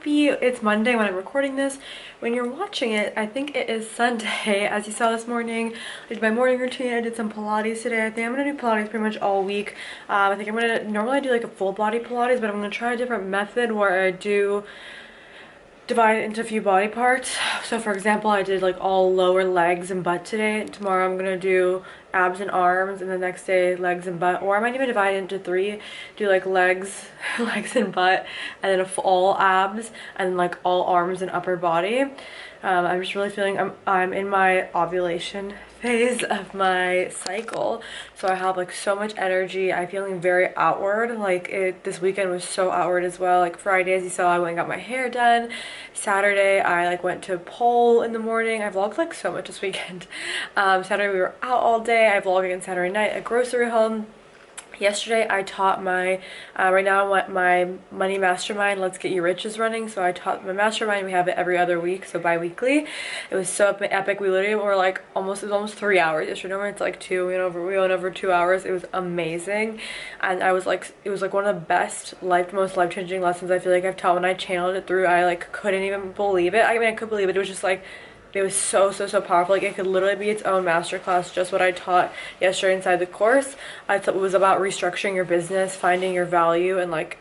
it's Monday when I'm recording this. When you're watching it, I think it is Sunday. As you saw this morning, I did my morning routine. I did some Pilates today. I think I'm gonna do Pilates pretty much all week. I think I'm gonna, normally I do like a full body Pilates, but I'm gonna try a different method where I do divide it into a few body parts. So for example, I did like all lower legs and butt today. Tomorrow I'm gonna do abs and arms, and the next day legs and butt, or I might even divide it into three, do like legs legs and butt, and then all abs, and like all arms and upper body. I'm just really feeling I'm in my ovulation phase of my cycle, so I have like so much energy. I'm feeling very outward. Like this weekend was so outward as well. Like Friday, as you saw, I went and got my hair done. Saturday I like went to pole in the morning. I vlogged like so much this weekend. Saturday we were out all day. I vlogged again Saturday night at grocery haul. Yesterday I taught my, right now my money mastermind, Let's Get You Rich, is running. So I taught my mastermind. We have it every other week, so bi-weekly. It was so epic. We literally were like it was almost 3 hours. Yesterday, normally it's like 2. We went over 2 hours. It was amazing. And I was like, it was like one of the best, most life-changing lessons I feel like I've taught. When I channeled it through, I like couldn't even believe it. I mean, I could believe it. It was just like, it was so powerful. Like it could literally be its own masterclass, just what I taught yesterday inside the course. I thought it was about restructuring your business, finding your value, and like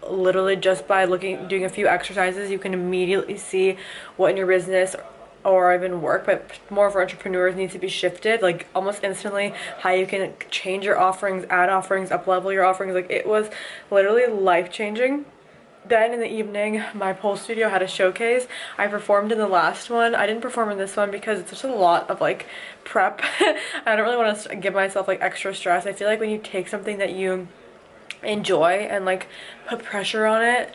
literally just by doing a few exercises, you can immediately see what in your business or even work, but more for entrepreneurs, needs to be shifted like almost instantly. How you can change your offerings, add offerings, up level your offerings. Like it was literally life-changing. Then in the evening, my pole studio had a showcase. I performed in the last one. I didn't perform in this one because it's just a lot of like prep. I don't really want to give myself like extra stress. I feel like when you take something that you enjoy and like put pressure on it,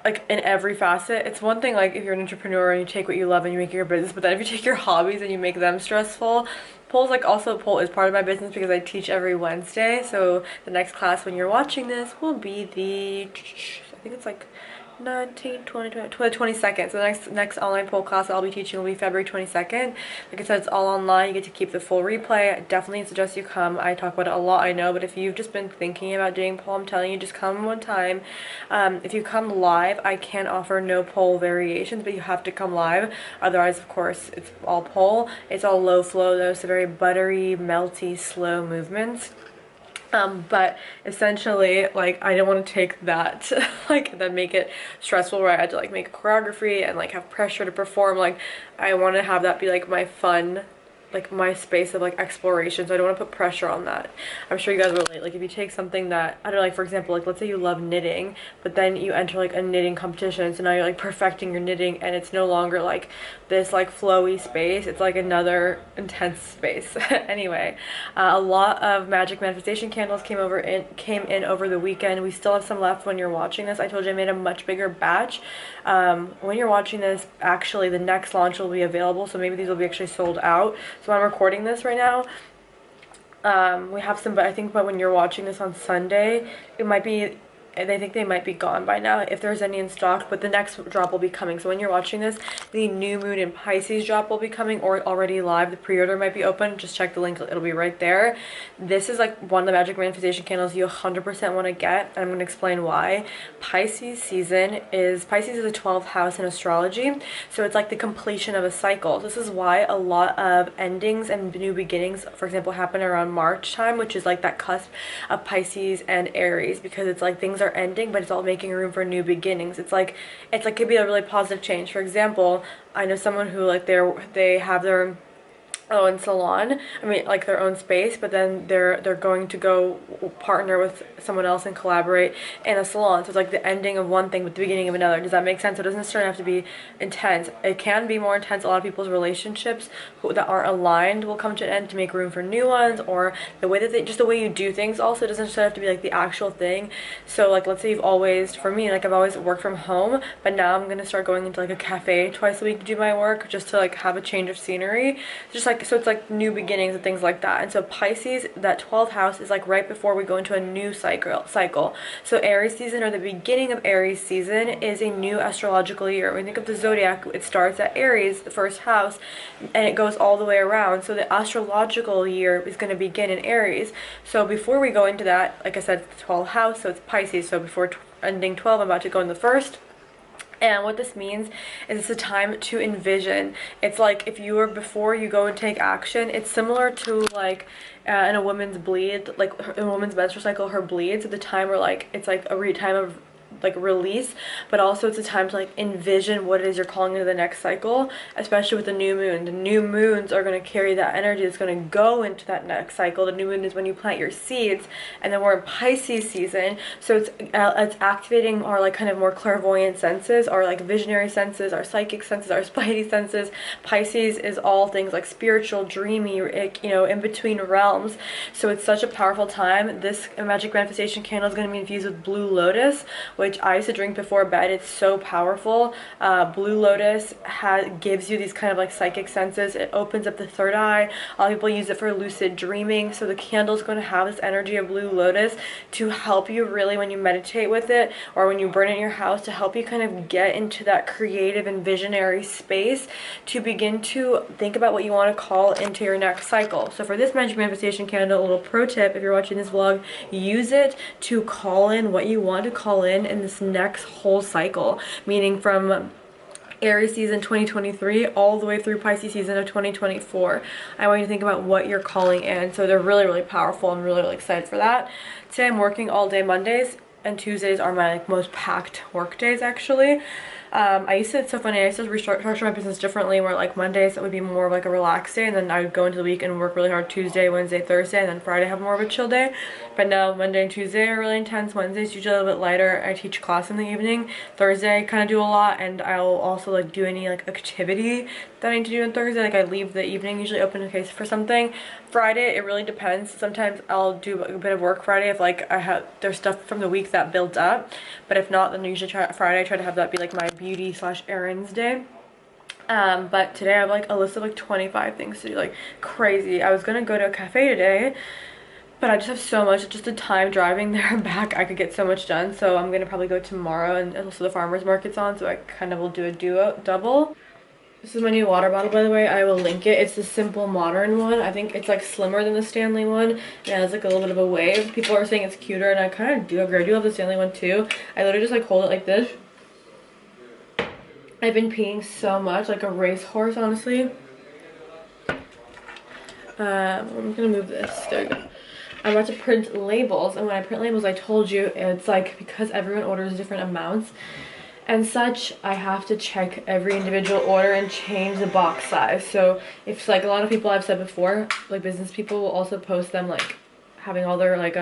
like in every facet, it's one thing like if you're an entrepreneur and you take what you love and you make it your business, but then if you take your hobbies and you make them stressful, pole is part of my business because I teach every Wednesday. So the next class when you're watching this will be I think it's like 22nd. So the next online pole class I'll be teaching will be February 22nd. Like I said, it's all online. You get to keep the full replay. I definitely suggest you come. I talk about it a lot, I know, but if you've just been thinking about doing pole, I'm telling you, just come one time. If you come live, I can offer no pole variations, but you have to come live. Otherwise, of course, it's all pole. It's all low flow though, so very buttery, melty, slow movements. But essentially, like, I didn't want to take that, like, then make it stressful where I had to, like, make a choreography and, like, have pressure to perform. Like, I want to have that be, like, my fun, like, my space of, like, exploration. So I don't want to put pressure on that. I'm sure you guys relate. Like, if you take something that, I don't know, like, for example, like, let's say you love knitting, but then you enter, like, a knitting competition. So now you're, like, perfecting your knitting, and it's no longer, like, this, like, flowy space. It's, like, another intense space. Anyway, a lot of magic manifestation candles came in over the weekend. We still have some left when you're watching this. I told you I made a much bigger batch. When you're watching this, actually, the next launch will be available, so maybe these will be actually sold out. So I'm recording this right now. We have some, but I think when you're watching this on Sunday, it might be, I think they might be gone by now if there's any in stock, but the next drop will be coming. So when you're watching this, the new moon in Pisces drop will be coming, or already live. The pre-order might be open. Just check the link, it'll be right there. This is like one of the magic manifestation candles you 100% want to get, and I'm going to explain why. Pisces is the 12th house in astrology, so it's like the completion of a cycle. This is why a lot of endings and new beginnings, for example, happen around March time, which is like that cusp of Pisces and Aries, because it's like things are ending, but it's all making room for new beginnings. It's like could be a really positive change. For example, I know someone who like they have their own salon, I mean like their own space, but then they're going to go partner with someone else and collaborate in a salon. So it's like the ending of one thing but the beginning of another. Does that make sense? So it doesn't necessarily have to be intense. It can be more intense. A lot of people's relationships that aren't aligned will come to an end to make room for new ones, or the way that just the way you do things also doesn't necessarily have to be like the actual thing. So like let's say you've always, for me, like I've always worked from home, but now I'm gonna start going into like a cafe twice a week to do my work, just to like have a change of scenery. Just like, so it's like new beginnings and things like that. And so Pisces, that 12th house, is like right before we go into a new cycle. So Aries season, or the beginning of Aries season, is a new astrological year. When we think of the zodiac, it starts at Aries, the first house, and it goes all the way around. So the astrological year is going to begin in Aries. So before we go into that, like I said, it's the 12th house, so it's Pisces. So before ending 12, I'm about to go in the first. And what this means is it's a time to envision. It's like if you were before you go and take action, it's similar to like in a woman's bleed, like in a woman's menstrual cycle, her bleeds at the time where like it's like a time of like release, but also it's a time to like envision what it is you're calling into the next cycle, especially with the new moon. The new moons are going to carry that energy that's going to go into that next cycle. The new moon is when you plant your seeds, and then we're in Pisces season, so it's activating our like kind of more clairvoyant senses, our like visionary senses, our psychic senses, our spidey senses. Pisces is all things like spiritual, dreamy, you know, in between realms. So it's such a powerful time. This magic manifestation candle is going to be infused with blue lotus, which I used to drink before bed. It's so powerful. Blue lotus gives you these kind of like psychic senses. It opens up the third eye. A lot of people use it for lucid dreaming. So the candle is going to have this energy of blue lotus to help you really when you meditate with it, or when you burn it in your house, to help you kind of get into that creative and visionary space to begin to think about what you want to call into your next cycle. So for this magic manifestation candle, a little pro tip, if you're watching this vlog, use it to call in what you want to call in this next whole cycle, meaning from Aries season 2023 all the way through Pisces season of 2024. I want you to think about what you're calling in. So they're really, really powerful. I'm really, really excited for that. Today I'm working all day Mondays, and Tuesdays are my like most packed work days actually. It's so funny, I used to restructure my business differently, where like Mondays it would be more of like a relaxed day, and then I would go into the week and work really hard Tuesday, Wednesday, Thursday, and then Friday have more of a chill day. But now Monday and Tuesday are really intense. Wednesday's usually a little bit lighter. I teach class in the evening. Thursday I kind of do a lot, and I'll also like do any like activity that I need to do on Thursday. Like I leave the evening usually open in case for something. Friday, it really depends. Sometimes I'll do a bit of work Friday if like there's stuff from the week that builds up, but if not, then usually Friday I try to have that be like my beauty / errands day. But today I have like a list of like 25 things to do, like crazy. I was gonna go to a cafe today, but I just have so much, just the time driving there and back, I could get so much done. So I'm gonna probably go tomorrow, and also the farmer's market's on, so I kind of will do a double. This is my new water bottle, by the way. I will link it. It's the Simple Modern one. I think it's like slimmer than the Stanley one. It has like a little bit of a wave. People are saying it's cuter, and I kind of do agree. I do love the Stanley one too. I literally just like hold it like this. I've been peeing so much, like a racehorse, honestly. I'm gonna move this. There we go. I'm about to print labels, and when I print labels, I told you it's like because everyone orders different amounts and such, I have to check every individual order and change the box size. So if like a lot of people I've said before, like business people will also post them like having all their like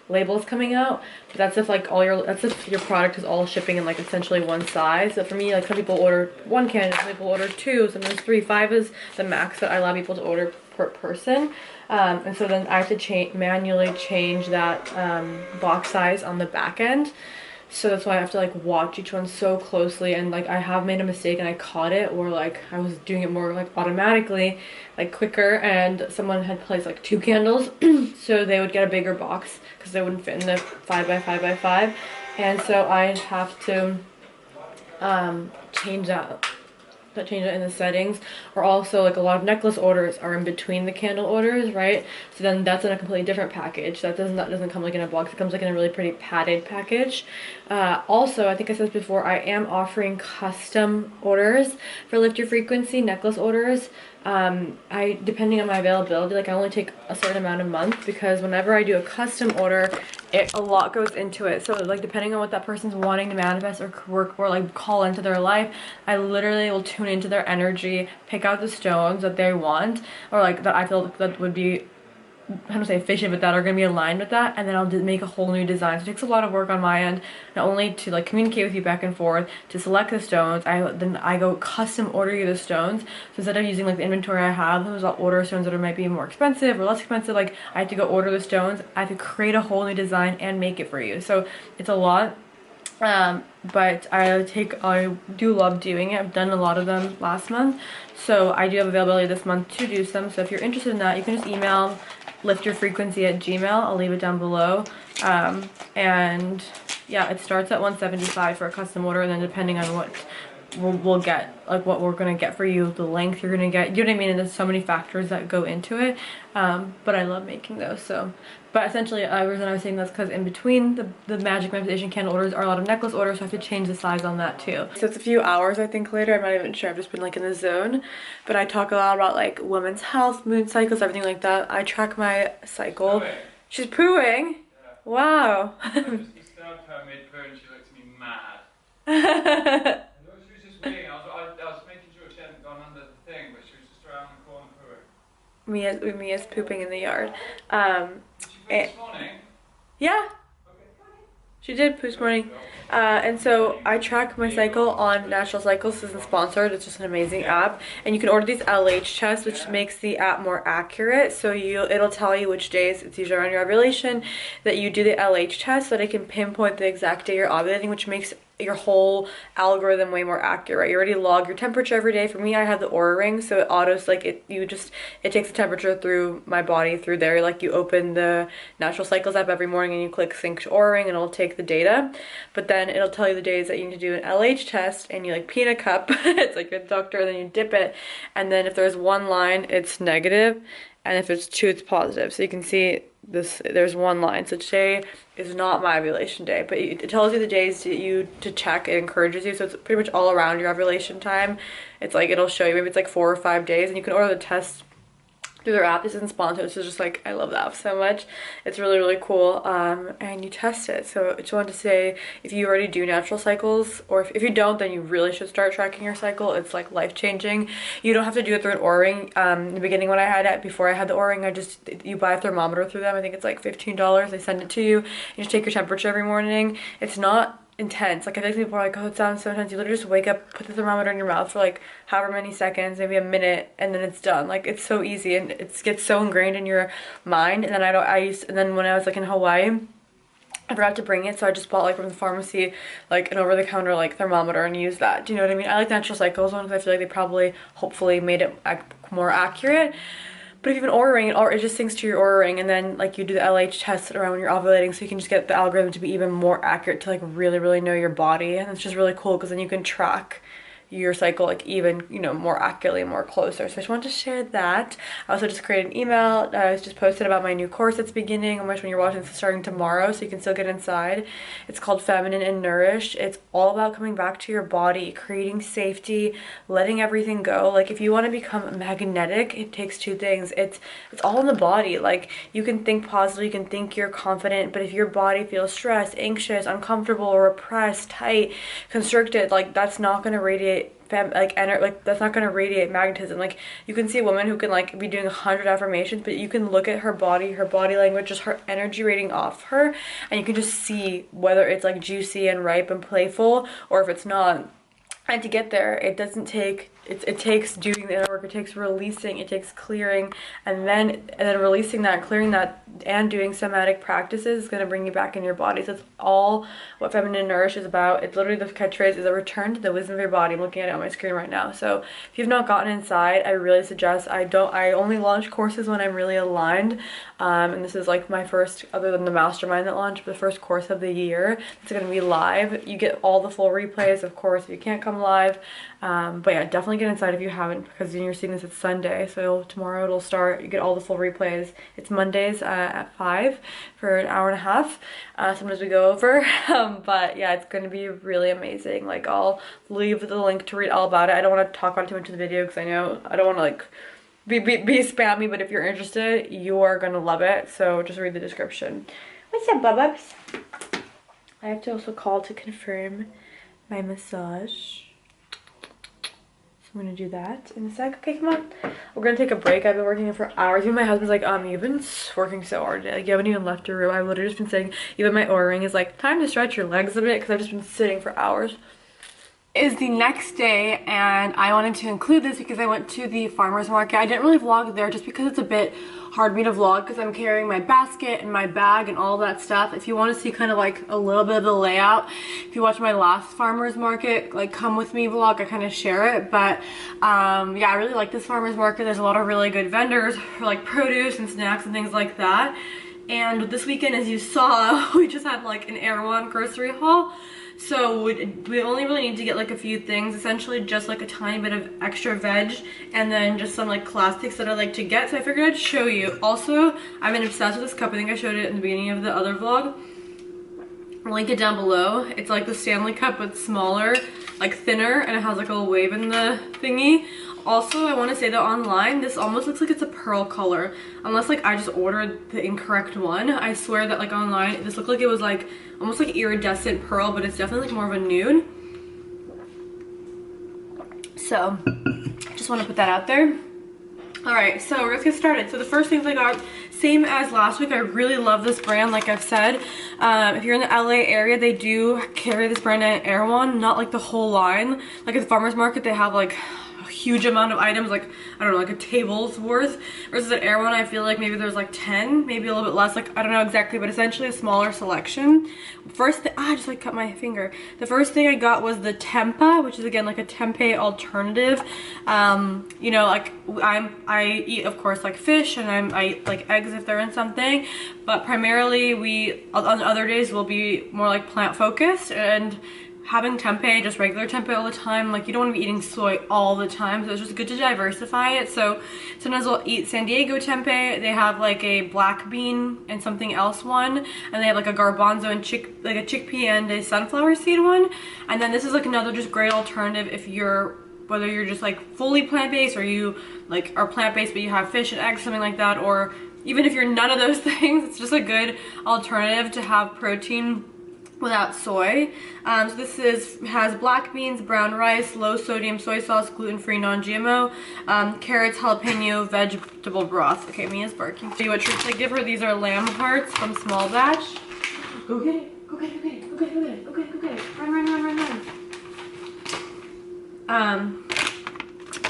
labels coming out, but that's if like that's if your product is all shipping in like essentially one size. So for me, like some people order 1 can, some people order 2, sometimes 3, 5 is the max that I allow people to order per person. And so then I have to manually change that box size on the back end. So that's why I have to like watch each one so closely, and like I have made a mistake and I caught it, or like I was doing it more like automatically, like quicker, and someone had placed like 2 candles so they would get a bigger box because they wouldn't fit in the 5x5x5, and so I have to change it in the settings. Or also like a lot of necklace orders are in between the candle orders, right? So then that's in a completely different package. That doesn't come like in a box. It comes like in a really pretty padded package. Also, I think I said this before, I am offering custom orders for Lift Your Frequency necklace orders. Depending on my availability, like I only take a certain amount a month, because whenever I do a custom order, a lot goes into it. So like depending on what that person's wanting to manifest or work or like call into their life, I literally will tune into their energy, pick out the stones that they want, or like that I feel that would be, I don't say efficient, but that are going to be aligned with that, and then I'll make a whole new design. So it takes a lot of work on my end, not only to like communicate with you back and forth, to select the stones, then I go custom order you the stones. So instead of using like the inventory I have, I'll order stones that might be more expensive or less expensive. Like I have to go order the stones, I have to create a whole new design and make it for you. So it's a lot. But I do love doing it. I've done a lot of them last month, so I do have availability this month to do some. So if you're interested in that, you can just email liftyourfrequency@gmail. I'll leave it down below. And yeah, it starts at $175 for a custom order, and then depending on what we'll get, like what we're gonna get for you, the length you're gonna get, you know what I mean? And there's so many factors that go into it. But I love making those. So, but essentially the reason I was saying that's because in between the magic manifestation candle orders are a lot of necklace orders, so I have to change the size on that too. So it's a few hours I think later, I'm not even sure, I've just been like in the zone. But I talk a lot about like women's health, moon cycles, everything like that. I track my cycle. She's pooing. Yeah. Wow. I just disturbed her mid-poo and she looked at me mad. I thought she was just weeing. I was making sure she hadn't gone under the thing, but she was just around the corner pooing. Mia's pooping in the yard. Did she poo this morning? Yeah. She did poo this morning. And so I track my cycle on Natural Cycles. This isn't sponsored, it's just an amazing app. And you can order these LH tests, which makes the app more accurate. So it'll tell you which days, it's usually around your ovulation, that you do the LH test so that it can pinpoint the exact day you're ovulating, which makes your whole algorithm way more accurate. You already log your temperature every day. For me, I have the Aura Ring, so it autos, like it takes the temperature through my body through there. Like you open the Natural Cycles app every morning and you click sync to Aura Ring and it'll take the data. But then it'll tell you the days that you need to do an LH test, and you like pee in a cup. It's like a doctor, and then you dip it, and then if there's one line, it's negative, and if it's two, it's positive. So you can see this, there's one line. So today is not my ovulation day, but it tells you the days to check. It encourages you, so it's pretty much all around your ovulation time. It's like it'll show you, maybe it's like 4 or 5 days, and you can order the test through their app. This isn't sponsored, so it's just like, I love the app so much. It's really, really cool. And you test it. So I just wanted to say, if you already do Natural Cycles, or if you don't, then you really should start tracking your cycle. It's like life-changing. You don't have to do it through an Aura Ring. In the beginning when I had it, before I had the Aura Ring, you buy a thermometer through them. I think it's like $15. They send it to you. You just take your temperature every morning. It's not intense. Like I think people are like, oh, it sounds so intense. You literally just wake up, put the thermometer in your mouth for like however many seconds, maybe a minute, and then it's done. Like it's so easy, and it gets so ingrained in your mind. And then and then when I was like in Hawaii, I forgot to bring it, so I just bought like from the pharmacy like an over-the-counter like thermometer and used that. Do you know what I mean? I like the Natural Cycles one because I feel like they probably hopefully made it more accurate. But if you have an Aura Ring, it just syncs to your Aura Ring, and then like you do the LH test around when you're ovulating, so you can just get the algorithm to be even more accurate to like really, really know your body. And it's just really cool because then you can track your cycle like even, you know, more accurately, more closer. So I just wanted to share that. I also just created an email. I was just posted about my new course that's beginning, which when you're watching this is starting tomorrow, so you can still get inside. It's called Feminine and Nourished. It's all about coming back to your body, creating safety, letting everything go. Like if you want to become magnetic, it takes two things. It's all in the body. Like you can think positively, you can think you're confident, but if your body feels stressed, anxious, uncomfortable, repressed, tight, constricted, like that's not going to radiate that's not going to radiate magnetism. Like you can see a woman who can like be doing 100 affirmations, but you can look at her body language, just her energy rating off her, and you can just see whether it's like juicy and ripe and playful or if it's not. And to get there, it doesn't take, it takes doing the inner work, it takes releasing, it takes clearing, and then releasing that, clearing that, and doing somatic practices is going to bring you back in your body. So it's all what Feminine and Nourish is about. It's literally, the catchphrase is a return to the wisdom of your body. I'm looking at it on my screen right now. So if you've not gotten inside, I really suggest, I only launch courses when I'm really aligned. And this is like my first, other than the Mastermind that launched, the first course of the year. It's going to be live. You get all the full replays, of course, if you can't come live. But yeah, definitely get inside if you haven't, because when you're seeing this, it's Sunday, so tomorrow it'll start. You get all the full replays. It's Mondays at 5 for an hour and a half. Sometimes we go over, but yeah, it's going to be really amazing. Like I'll leave the link to read all about it. I don't want to talk about it too much in the video because I know I don't want to like be spammy, but if you're interested, you are going to love it. So just read the description. What's up, bubs? I have to also call to confirm my massage. I'm gonna do that in a sec. Okay, come on. We're gonna take a break. I've been working for hours. Even my husband's like, you've been working so hard today. Like, you haven't even left your room. I've literally just been saying, even my Oura Ring is like, time to stretch your legs a bit, because I've just been sitting for hours. Is the next day, and I wanted to include this because I went to the farmer's market. I didn't really vlog there just because it's a bit hard for me to vlog because I'm carrying my basket and my bag and all that stuff. If you want to see kind of like a little bit of the layout, if you watch my last farmer's market, like come with me vlog, I kind of share it. But yeah, I really like this farmer's market. There's a lot of really good vendors for like produce and snacks and things like that. And this weekend, as you saw, we just had like an Erewhon grocery haul. So we only really need to get like a few things, essentially just like a tiny bit of extra veg and then just some like classics that I like to get. So I figured I'd show you. Also, I've been obsessed with this cup. I think I showed it in the beginning of the other vlog. I'll link it down below. It's like the Stanley cup but smaller, like thinner, and it has like a little wave in the thingy. Also, I want to say that online, this almost looks like it's a pearl color. Unless like I just ordered the incorrect one. I swear that like online, this looked like it was like almost like iridescent pearl, but it's definitely like more of a nude. So, just want to put that out there. Alright, so let's get started. So the first things I got, same as last week, I really love this brand, like I've said. If you're in the LA area, they do carry this brand at Erewhon, not like the whole line. Like at the farmer's market, they have like a huge amount of items, like, I don't know, like a table's worth. Versus at Erewhon, I feel like maybe there's like 10, maybe a little bit less, like, I don't know exactly, but essentially a smaller selection. First, I just like cut my finger. The first thing I got was the Tempeh, which is again like a tempeh alternative. You know, like I eat of course like fish, and I eat like eggs if they're in something, but primarily on other days will be more like plant focused, and having tempeh, just regular tempeh all the time, like you don't want to be eating soy all the time, so it's just good to diversify it. So sometimes I'll eat San Diego tempeh. They have like a black bean and something else one, and they have like a garbanzo and like a chickpea and a sunflower seed one. And then this is like another just great alternative if you're, whether you're just like fully plant-based or you like are plant-based but you have fish and eggs, something like that, or even if you're none of those things, it's just a good alternative to have protein without soy. So this has black beans, brown rice, low sodium soy sauce, gluten-free, non-GMO, carrots, jalapeno, vegetable broth. Okay, Mia's barking. See what treats I give her. These are lamb hearts from Small Batch. Go get it, go get it, go get it, go get it, go get it, go get it, go get it. Run, run, run, run, run.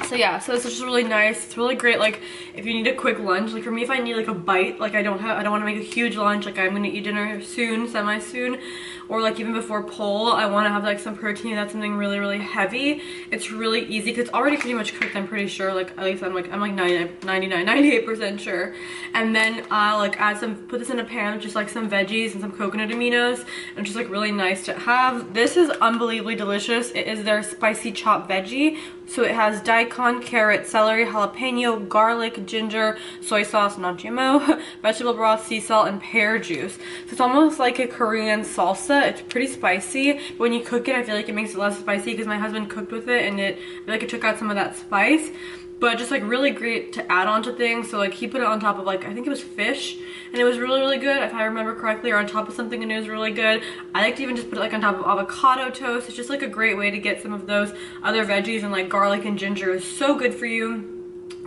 So yeah, so this is just really nice. It's really great, like if you need a quick lunch. Like for me, if I need like a bite, like I don't want to make a huge lunch, like I'm gonna eat dinner soon, semi soon, or like even before pole, I want to have like some protein. That's something really, really heavy. It's really easy because it's already pretty much cooked, I'm pretty sure. Like at least I'm like 98% sure. And then I'll like put this in a pan with just like some veggies and some coconut aminos, and just like really nice to have. This is unbelievably delicious. It is their spicy chopped veggie. So it has daikon, carrot, celery, jalapeno, garlic, ginger, soy sauce, non-GMO, vegetable broth, sea salt, and pear juice. So it's almost like a Korean salsa. It's pretty spicy. But when you cook it, I feel like it makes it less spicy because my husband cooked with it, and I feel like it took out some of that spice. But just like really great to add on to things. So like he put it on top of like, I think it was fish, and it was really, really good if I remember correctly, or on top of something, and it was really good. I like to even just put it like on top of avocado toast. It's just like a great way to get some of those other veggies, and like garlic and ginger is so good for you.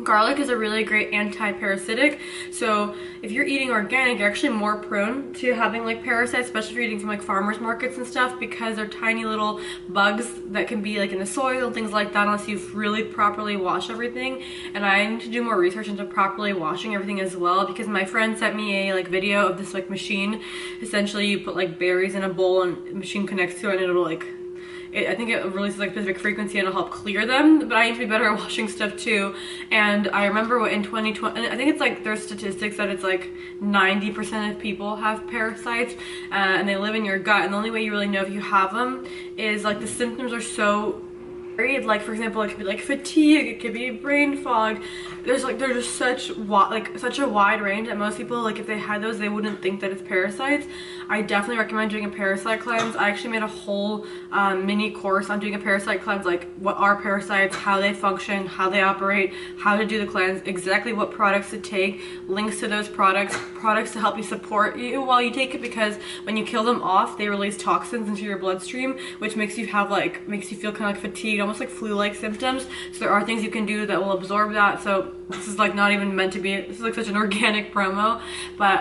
Garlic is a really great anti-parasitic, so if you're eating organic, you're actually more prone to having like parasites, especially if you're eating from like farmers markets and stuff, because they're tiny little bugs that can be like in the soil and things like that, unless you've really properly washed everything. And I need to do more research into properly washing everything as well, because my friend sent me a like video of this like machine. Essentially you put like berries in a bowl and the machine connects to it, and it'll like I think it releases like specific frequency and it'll help clear them, but I need to be better at washing stuff too. And I remember in 2020, I think it's like there's statistics that it's like 90% of people have parasites, and they live in your gut, and the only way you really know if you have them is like the symptoms are so varied. Like for example, it could be like fatigue, it could be brain fog. There's just such a wide range that most people, like if they had those, they wouldn't think that it's parasites. I definitely recommend doing a parasite cleanse. I actually made a whole mini course on doing a parasite cleanse, like what are parasites, how they function, how they operate, how to do the cleanse, exactly what products to take, links to those products to help you support you while you take it, because when you kill them off, they release toxins into your bloodstream, which makes you feel kind of like fatigued, almost like flu-like symptoms. So there are things you can do that will absorb that. So this is like not even meant to be, this is like such an organic promo, but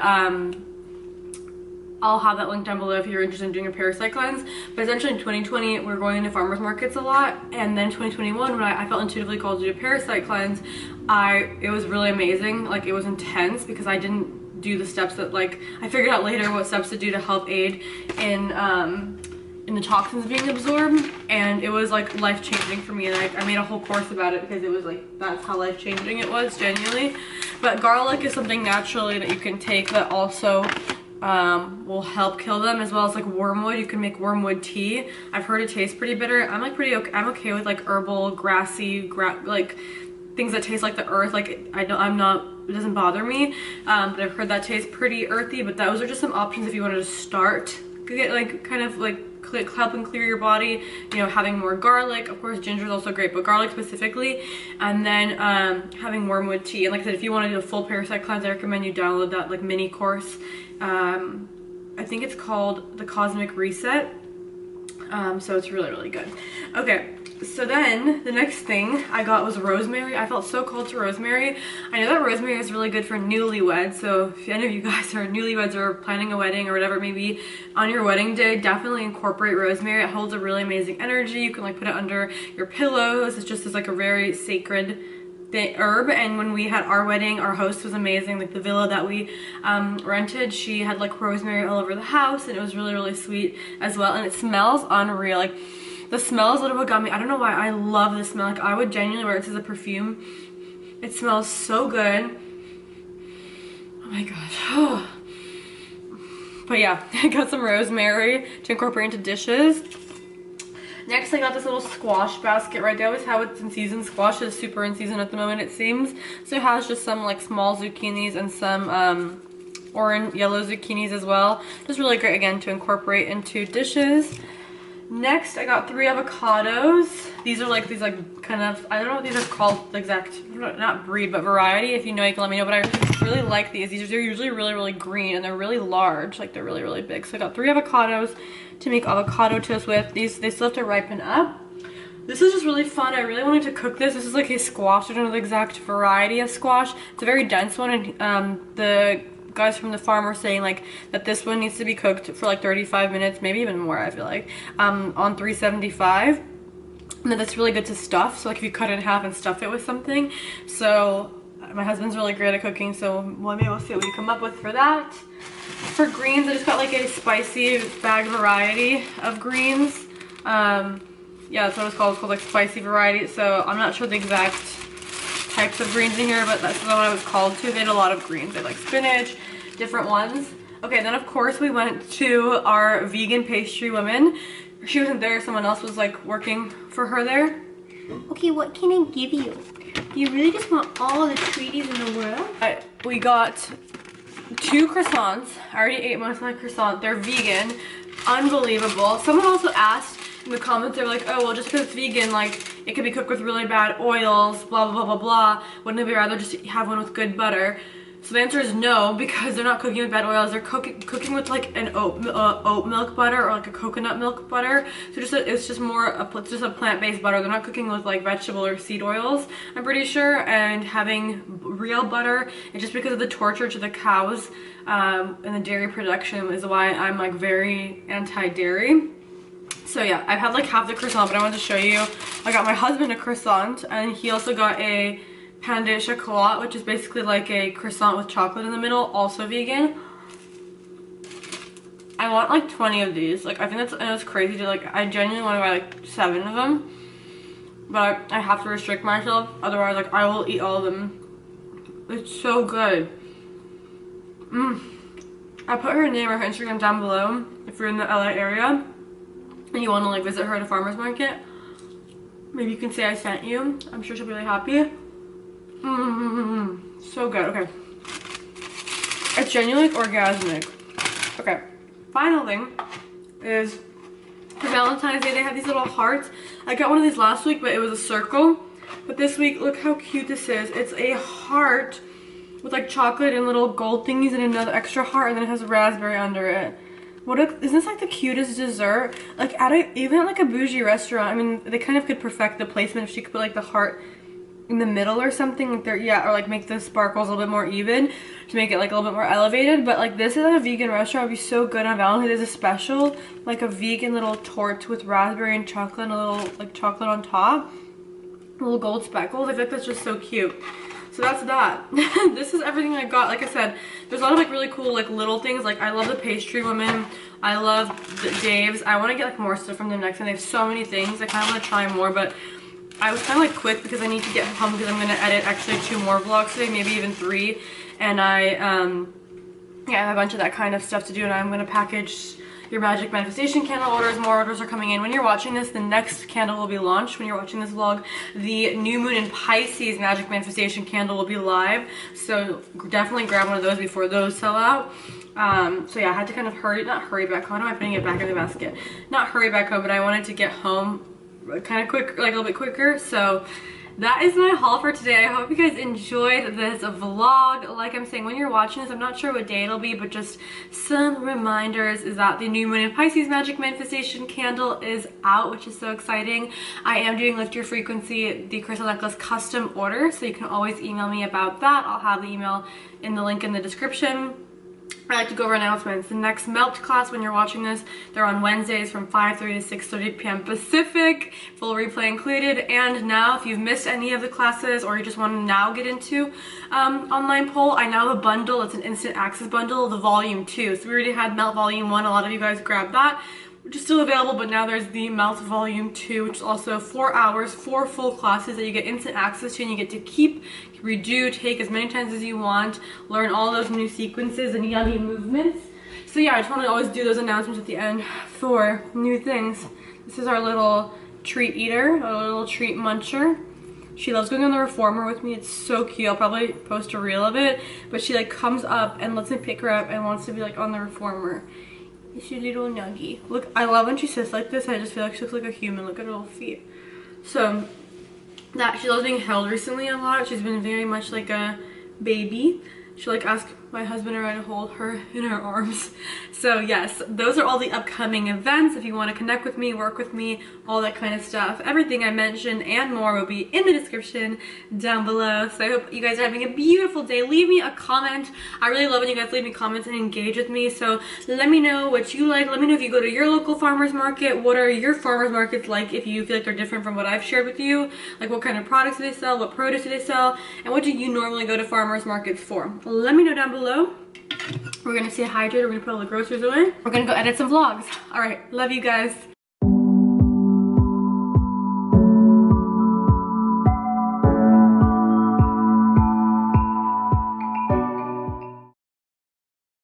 I'll have that link down below if you're interested in doing a parasite cleanse. But essentially in 2020, we're going into farmers markets a lot, and then 2021, when I felt intuitively called to do a parasite cleanse, it was really amazing. Like it was intense because I didn't do the steps that like, I figured out later what steps to do to help aid in the toxins being absorbed, and it was like life-changing for me. And I made a whole course about it because it was like, that's how life-changing it was, genuinely. But garlic is something naturally that you can take that also will help kill them, as well as like wormwood. You can make wormwood tea. I've heard it tastes pretty bitter. I'm like pretty okay. I'm okay with like herbal, grassy, like things that taste like the earth. Like I'm not, it doesn't bother me. But I've heard that tastes pretty earthy. But those are just some options if you wanted to start, get like kind of like help and clear your body. You know, having more garlic, of course ginger is also great, but garlic specifically. And then having wormwood tea. And like I said, if you want to do a full parasite cleanse, I recommend you download that like mini course. I think it's called the Cosmic Reset. So it's really, really good. Okay, so then the next thing I got was rosemary. I felt so called to rosemary. I know that rosemary is really good for newlyweds, so if any of you guys are newlyweds or planning a wedding or whatever, maybe on your wedding day, definitely incorporate rosemary. It holds a really amazing energy. You can like put it under your pillows. It's just like a very sacred herb. And when we had our wedding, our host was amazing. Like the villa that we rented, she had like rosemary all over the house, and it was really, really sweet as well. And it smells unreal. Like the smell is literally what got me. I don't know why I love this smell. Like I would genuinely wear it as a perfume. It smells so good. Oh my gosh. But yeah, I got some rosemary to incorporate into dishes. Next, I got this little squash basket, right? They always have it in season. Squash is super in season at the moment, it seems. So it has just some like small zucchinis and some orange, yellow zucchinis as well. Just really great, again, to incorporate into dishes. Next, I got 3 avocados. These are like these like kind of, I don't know what these are called, the exact, not breed, but variety. If you know, you can let me know. But I really like these. These are usually really, really green, and they're really large. Like they're really, really big. So I got 3 avocados to make avocado toast with. These, they still have to ripen up. This is just really fun. I really wanted to cook this. This is like a squash. I don't know the exact variety of squash. It's a very dense one, and the guys from the farm were saying like that this one needs to be cooked for like 35 minutes, maybe even more, I feel like, on 375. And then that's really good to stuff. So like if you cut it in half and stuff it with something. So my husband's really great at cooking, so maybe we'll see what we come up with for that. For greens, I just got like a spicy bag variety of greens. Yeah, that's what it's called. It's called like spicy variety. So I'm not sure the exact types of greens in here, but that's what I was called to. They had a lot of greens. They had like spinach, different ones. Okay, then of course we went to our vegan pastry woman. She wasn't there, someone else was like working for her there. Okay, what can I give you? You really just want all the treaties in the world? We got 2 croissants. I already ate most of my croissant. They're vegan. Unbelievable. Someone also asked in the comments, they were like, oh, well, just because it's vegan, like, it could be cooked with really bad oils, blah, blah, blah, blah, blah. Wouldn't it be rather just have one with good butter? So the answer is no, because they're not cooking with bad oils. They're cooking with like an oat milk butter or like a coconut milk butter. So it's just more just a plant-based butter. They're not cooking with like vegetable or seed oils, I'm pretty sure, and having real butter. And just because of the torture to the cows and the dairy production is why I'm like very anti-dairy. So yeah, I've had like half the croissant, but I wanted to show you. I got my husband a croissant, and he also got a pain de chocolat, which is basically like a croissant with chocolate in the middle, also vegan. I want like 20 of these. Like I think that's crazy to like, I genuinely want to buy like 7 of them, but I have to restrict myself, otherwise like I will eat all of them. It's so good. I put her name or her Instagram down below if you're in the LA area and you want to like visit her at a farmer's market. Maybe you can say I sent you. I'm sure she'll be really happy. So good. Okay, it's genuinely like orgasmic. Okay, final thing is for Valentine's Day they have these little hearts. I got one of these last week, but it was a circle. But this week, look how cute this is. It's a heart with like chocolate and little gold thingies and another extra heart, and then it has raspberry under it. Isn't this like the cutest dessert? Like even at like a bougie restaurant, I mean, they kind of could perfect the placement if she could put like the heart in the middle or something, like or like make the sparkles a little bit more even to make it like a little bit more elevated. But like this is at a vegan restaurant, it would be so good on Valentine's. There's a special like a vegan little torte with raspberry and chocolate and a little like chocolate on top, little gold speckles. I think that's just so cute. So that's that. This is everything I got. Like I said, there's a lot of like really cool like little things. Like I love the pastry woman, I love the Dave's. I want to get like more stuff from them next time. They have so many things. I kind of want to try more, but I was kind of like quick because I need to get home because I'm going to edit actually 2 more vlogs today, maybe even 3. And I yeah, I have a bunch of that kind of stuff to do, and I'm gonna package your magic manifestation candle orders. More orders are coming in. When you're watching this, the next candle will be launched. When you're watching this vlog, the new moon in Pisces magic manifestation candle will be live, so definitely grab one of those before those sell out. So yeah, I had to kind of not hurry back home. Why am I putting it back in the basket? Not hurry back home, but I wanted to get home kind of quick, like a little bit quicker. So that is my haul for today. I hope you guys enjoyed this vlog. Like I'm saying, when you're watching this, I'm not sure what day it'll be, but just some reminders is that the new moon in Pisces magic manifestation candle is out, which is so exciting. I am doing Lift Your Frequency, the crystal necklace custom order, so you can always email me about that. I'll have the email in the link in the description. I like to go over announcements. The next melt class, when you're watching this, they're on Wednesdays from 5:30 to 6:30 p.m. Pacific, full replay included. And now, if you've missed any of the classes or you just want to now get into online poll, I now have a bundle. It's an instant access bundle, the volume 2. So we already had melt volume 1. A lot of you guys grabbed that, which is still available, but now there's the melt volume 2, which is also 4 hours, 4 full classes that you get instant access to, and you get to keep, redo, take as many times as you want, learn all those new sequences and yummy movements. So yeah, I just want to always do those announcements at the end for new things. This is our little treat eater, our little treat muncher. She loves going on the reformer with me. It's so cute. I'll probably post a reel of it, but she like comes up and lets me pick her up and wants to be like on the reformer. It's your little nuggie. Look, I love when she sits like this. I just feel like she looks like a human. Look at her little feet. So that she loves being held recently a lot. She's been very much like a baby. She'll like ask my husband or I to hold her in her arms. So yes, those are all the upcoming events. If you want to connect with me, work with me, all that kind of stuff, everything I mentioned and more will be in the description down below. So I hope you guys are having a beautiful day. Leave me a comment. I really love when you guys leave me comments and engage with me. So let me know what you like. Let me know if you go to your local farmer's market. What are your farmer's markets like if you feel like they're different from what I've shared with you? Like what kind of products do they sell? What produce do they sell? And what do you normally go to farmer's markets for? Let me know down below. We're gonna stay hydrated. We're gonna put all the groceries away. We're gonna go edit some vlogs. All right, love you guys.